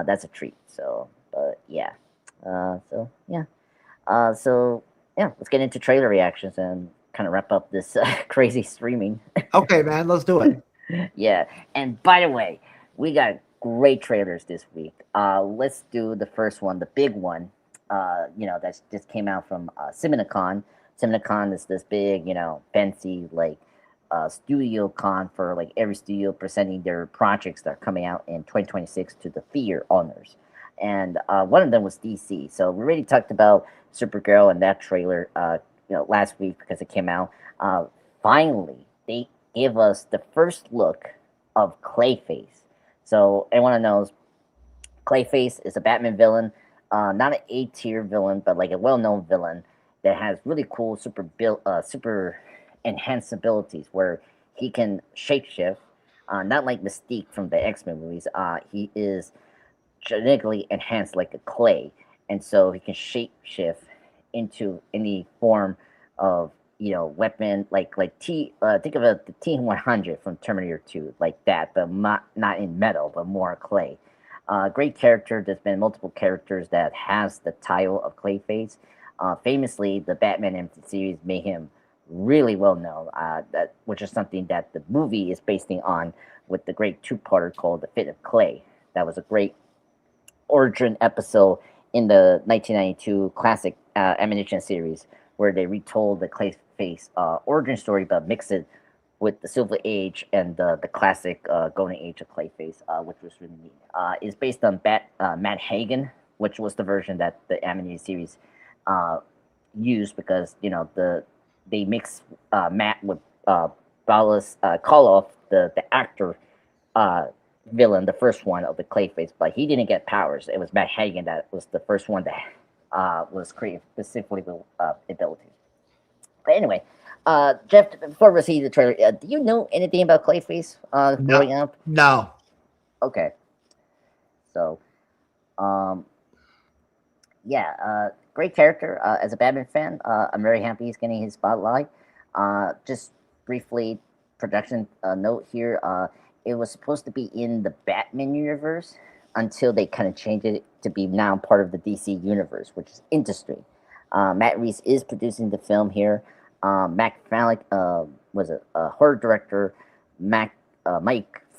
That's a treat. So, but yeah. So yeah. So yeah, let's get into trailer reactions and kind of wrap up this crazy streaming. Okay, man, let's do it. Yeah. And by the way, we got great trailers this week. Let's do the first one, the big one. That just came out from CinemaCon. CinemaCon is this big, fancy like studio con for like every studio presenting their projects that are coming out in 2026 to the theater owners. And one of them was DC. So we already talked about Supergirl and that trailer, last week because it came out. Finally, they gave us the first look of Clayface. So everyone knows Clayface is a Batman villain, not an A tier villain, but like a well known villain that has really cool super enhanced abilities where he can shapeshift. Not like Mystique from the X-Men movies. He is genetically enhanced like a clay, and so he can shapeshift into any form of weapon like think of the T-100 from Terminator 2 like that, but not in metal but more clay. Great character. There's been multiple characters that has the title of Clayface. Famously, the Batman animated series made him really well known. That which is something that the movie is basing on with the great two-parter called The Fit of Clay. That was a great origin episode in the 1992 classic animation series where they retold the Clayface origin story but mixed it with the Silver Age and the classic Golden Age of Clayface, which was really neat. Is based on Matt Hagen, which was the version that the animated series uh, used because they mix Matt with Boris Karloff, the actor uh, villain, the first one of the Clayface, but he didn't get powers. It was Matt Hagen that was the first one that was created specifically with abilities. But anyway, Jeff, before we see the trailer, do you know anything about Clayface No, growing up? no. Okay, so um, yeah, great character. As a Batman fan, I'm very happy he's getting his spotlight. Just briefly, production note here. It was supposed to be in the Batman universe until they kind of changed it to be now part of the DC universe, which is interesting. Matt Reeves is producing the film here. Mac Falik was a horror director. Mike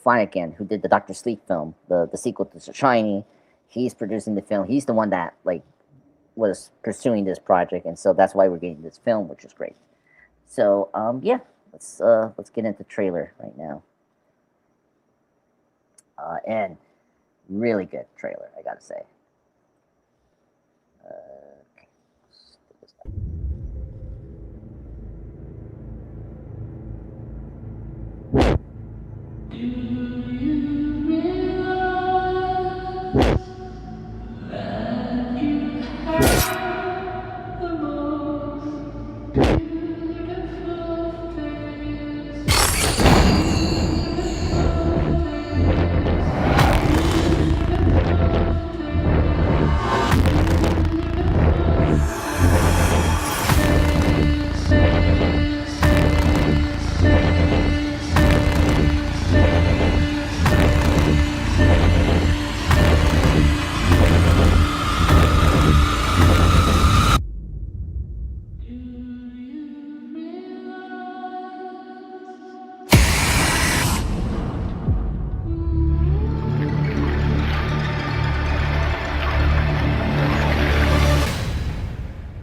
Flanagan, who did the Doctor Sleep film, the sequel to The Shining, he's producing the film. He's the one that like was pursuing this project, and so that's why we're getting this film, which is great. So yeah, let's get into the trailer right now. And really good trailer, I gotta say. Okay.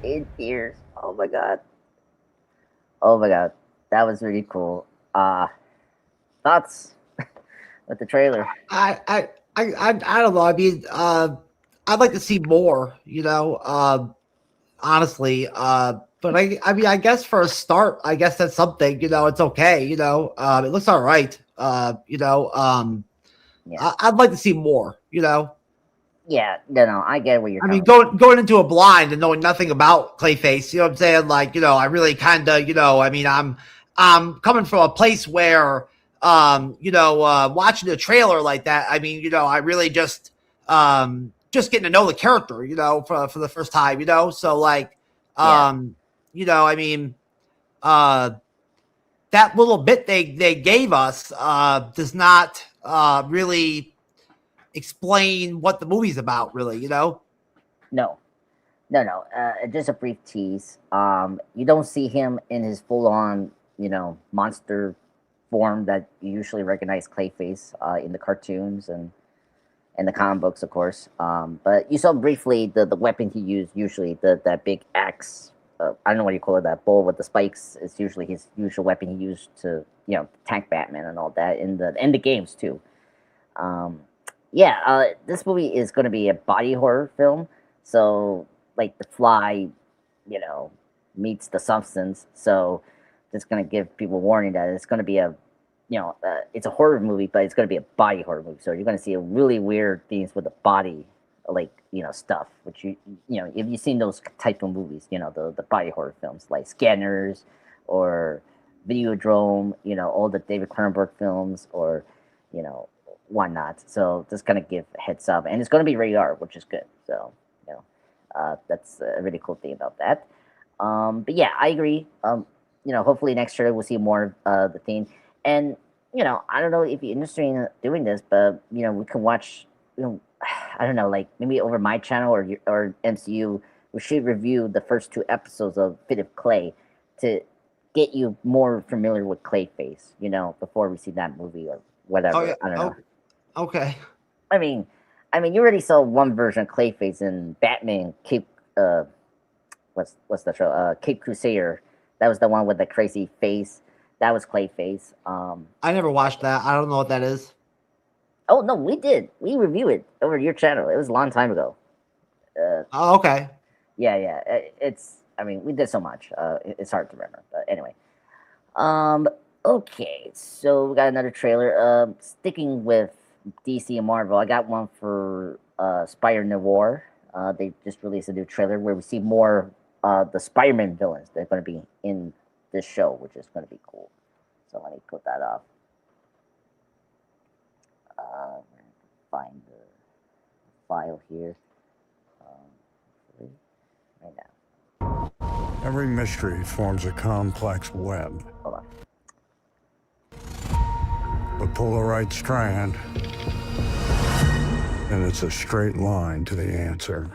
In tears. Oh my god. Oh my god. That was really cool. Thoughts with the trailer? I don't know. I mean, I'd like to see more. Honestly. But I mean, I guess for a start, I guess that's something. It's okay. It looks all right. Yeah. I'd like to see more. Yeah, no, I get where you're I mean, coming from. going into a blind and knowing nothing about Clayface, you know what I'm saying? Like, I really kind of, I mean, I'm coming from a place where, watching the trailer like that. I mean, I really just getting to know the character, for the first time, So like, Yeah. I mean, uh, that little bit they gave us, does not, really explain what the movie's about, really. No, no. Just a brief tease. You don't see him in his full-on, monster form that you usually recognize Clayface in the cartoons and the comic books, of course. But you saw briefly the weapon he used. Usually, that big axe. I don't know what you call it. That bull with the spikes is usually his usual weapon he used to, tank Batman and all that in the games too. Um, yeah, this movie is going to be a body horror film. So, like The Fly, you know, meets The Substance. So, just going to give people warning that it's going to be it's a horror movie, but it's going to be a body horror movie. So you're going to see a really weird things with the body, like stuff. Which if you've seen those type of movies, the body horror films like Scanners or Videodrome, all the David Cronenberg films, or whatnot. So just kind of give a heads up, and it's going to be rated R, which is good. So that's a really cool thing about that. But yeah, I agree. Hopefully next year we'll see more of the thing. And I don't know if you're interested in doing this, but we can watch. I don't know, like maybe over my channel or MCU, we should review the first 2 episodes of Fit of Clay to get you more familiar with Clayface. Before we see that movie or whatever. Oh, yeah. I don't know. Okay. I mean, you already saw one version of Clayface in Batman Cape. What's that show? Cape Crusader. That was the one with the crazy face. That was Clayface. I never watched that. I don't know what that is. Oh no, we did. We reviewed it over your channel. It was a long time ago. Oh, okay. Yeah. It's. I mean, we did so much. It's hard to remember. But anyway. Okay, so we got another trailer. Sticking with DC and Marvel, I got one for Spider-Noir. They just released a new trailer where we see more the Spider-Man villains. They're going to be in this show, which is going to be cool. So let me put that up. Find the file here. Right now. Every mystery forms a complex web. Hold on. But pull the right strand, and it's a straight line to the answer.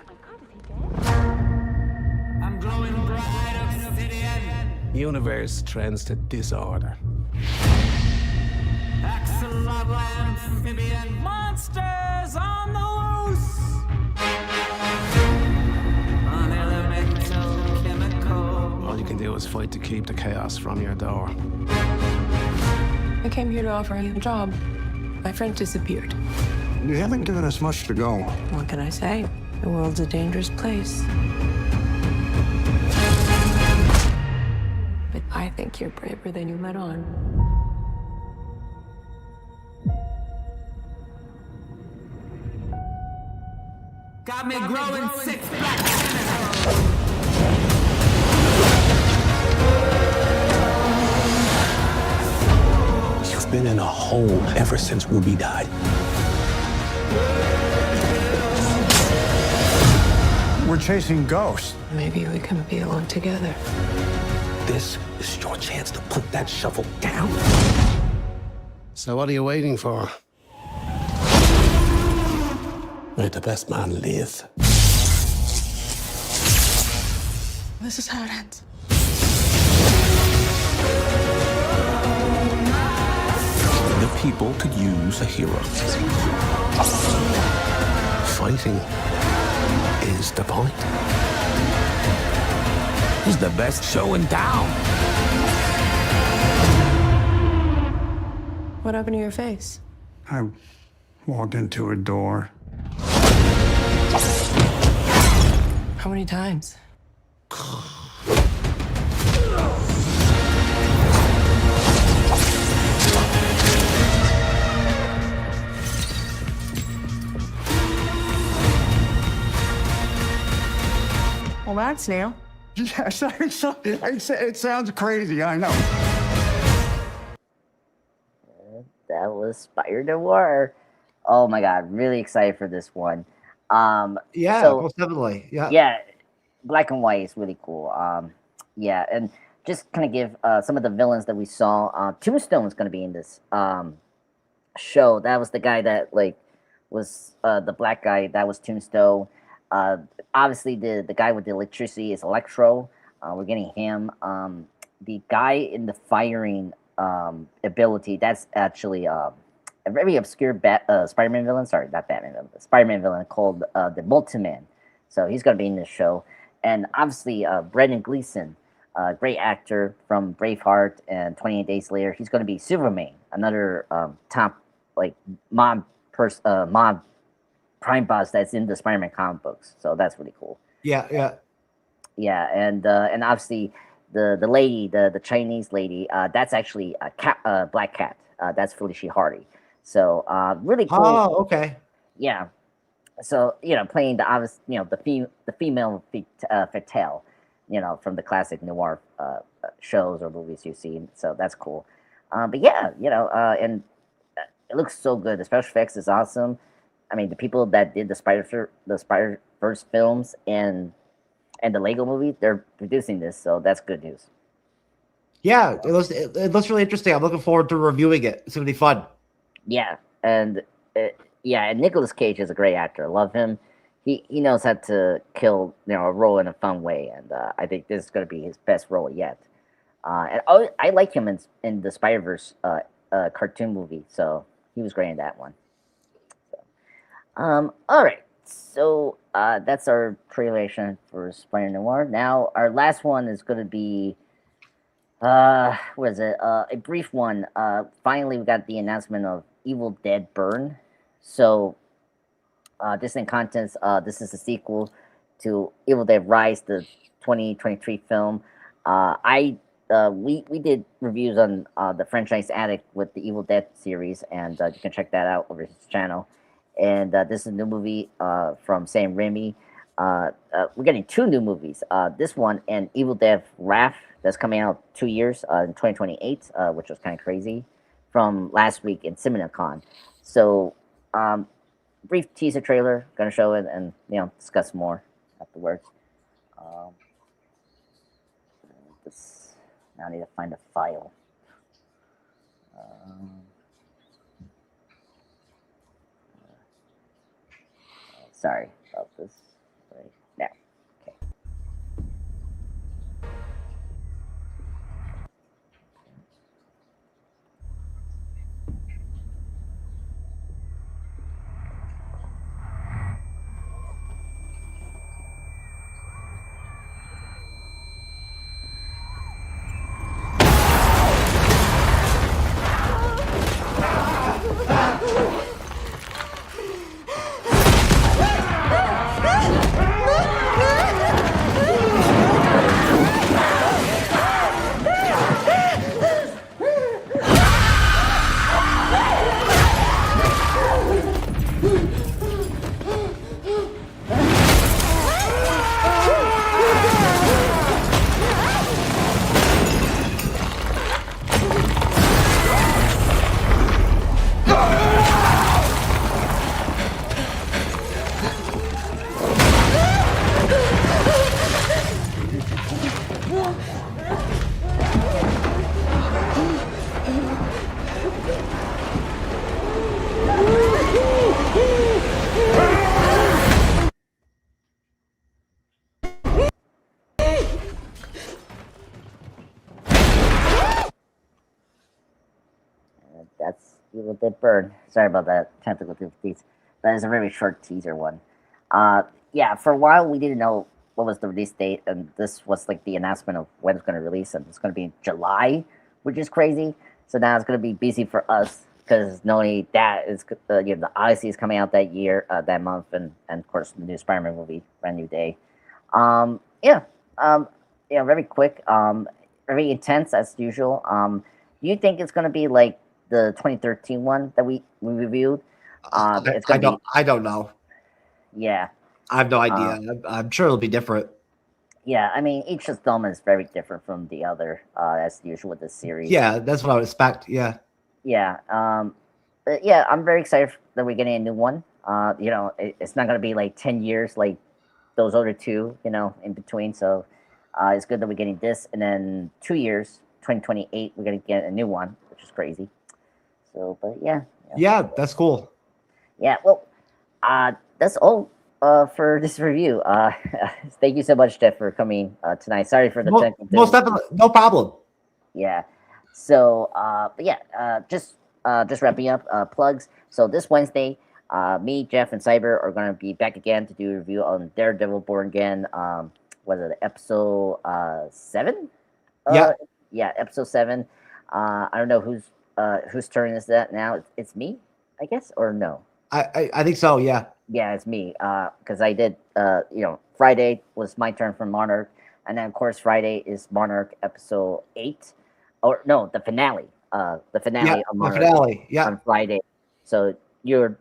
I'm glowing bright obsidian. Universe trends to disorder. Axolotl amphibian. Monsters on the loose. Unelemental chemical. All you can do is fight to keep the chaos from your door. I came here to offer you a job. My friend disappeared. You haven't given us much to go. What can I say? The world's a dangerous place. But I think you're braver than you let on. Got me growing 6 black tentacles. You've been in a hole ever since Ruby died. We're chasing ghosts. Maybe we can be alone together. This is your chance to put that shovel down. So what are you waiting for? Let the best man live. This is how it ends. The people could use a hero. Fighting is the point. He's the best show in town. What happened to your face? I walked into a door. How many times? Well, that's new. Yes, it sounds crazy, I know. That was Spider-Noir. Oh my god, really excited for this one. Yeah, so, most definitely. Yeah. Yeah, black and white is really cool. Yeah, and just kind of give some of the villains that we saw. Tombstone is going to be in this show. That was the guy that was the black guy. That was Tombstone. Uh, Obviously, the guy with the electricity is Electro. We're getting him. The guy in the firing ability, that's actually a very obscure Spider-Man villain. Sorry, not Batman villain. Spider-Man villain called the Multiman. So he's going to be in this show. And obviously, Brendan Gleeson, great actor from Braveheart and 28 Days Later. He's going to be Superman, another top like mob prime boss that's in the Spider-Man comic books. So that's really cool. Yeah. And obviously the lady, the Chinese lady, that's actually a cat, Black Cat. That's Felicia Hardy. So really cool. Oh, okay. Yeah. So playing the obvious, the female Fatale, from the classic noir shows or movies you've seen. So that's cool. But yeah, and it looks so good. The special effects is awesome. I mean, the people that did the Spider-Verse films and the Lego movie, they're producing this, so that's good news. Yeah, it looks really interesting. I'm looking forward to reviewing it. It's gonna be fun. Yeah, and and Nicolas Cage is a great actor. I love him. He knows how to kill a role in a fun way, and I think this is going to be his best role yet. And I like him in the Spider-Verse cartoon movie, so he was great in that one. All right, so that's our trailer for Spider-Noir. Now our last one is going to be what is it? A brief one. Finally, we got the announcement of Evil Dead Burn. So, Disney Contents. This is a sequel to Evil Dead Rise, the 2023 film. We did reviews on the Franchise Addict with the Evil Dead series, and you can check that out over his channel. And this is a new movie from Sam Raimi. We're getting two new movies. This one and Evil Dead Wrath, that's coming out 2 years in 2028, which was kind of crazy, from last week in CinemaCon. So, brief teaser trailer, gonna show it and discuss more afterwards. Now I need to find a file. Sorry about this. Right now. Okay. That's Evil Dead Burn. Sorry about that technical difficulties. That is a very short teaser one. Yeah, for a while we didn't know what was the release date, and this was like the announcement of when it's going to release, and it's going to be in July, which is crazy. So now it's going to be busy for us because not only that is the Odyssey is coming out that year, that month, and of course the new Spider-Man movie, Brand New Day. Very quick, very intense as usual. Do you think it's going to be like the 2013 one that we reviewed? I don't know. Yeah. I have no idea. I'm sure it'll be different. Yeah, I mean, each installment is very different from the other, as usual with this series. Yeah, that's what I would expect. Yeah. Yeah. Yeah, I'm very excited that we're getting a new one. It's not going to be like 10 years like those other two, in between. So it's good that we're getting this. And then 2 years, 2028, we're going to get a new one, which is crazy. So, but yeah. Yeah, that's cool. Yeah, well, That's all for this review. Thank you so much, Jeff, for coming tonight. Sorry for the technical Most difficulties. definitely, no problem. Yeah. So, but yeah, just wrapping up plugs. So this Wednesday, me, Jeff, and Cyber are gonna be back again to do a review on Daredevil Born Again. Was it episode 7? Yeah. Yeah, episode 7. I don't know whose turn is that now. It's me, I guess, or no? I think so. Yeah. Yeah, it's me. Because I did. Friday was my turn for Monarch, and then of course Friday is Monarch episode 8, or no, the finale. The finale Yeah. of The Monarch finale. Yeah. on Friday. So you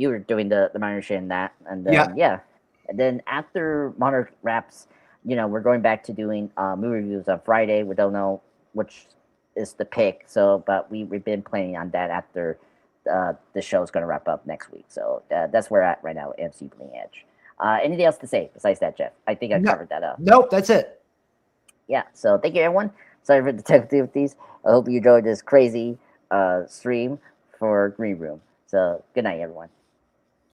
were doing the Monarch in that, and then Yeah. and then after Monarch wraps, we're going back to doing movie reviews on Friday. We don't know which is the pick, so but we've been planning on that after the show is going to wrap up next week. So that's where we're at right now, MC Bleeding Edge. Anything else to say besides that, Jeff? I think I covered that up. Nope, that's it. Yeah, so thank you, everyone. Sorry for the technical difficulties. I hope you enjoyed this crazy stream for Green Room. So good night, everyone.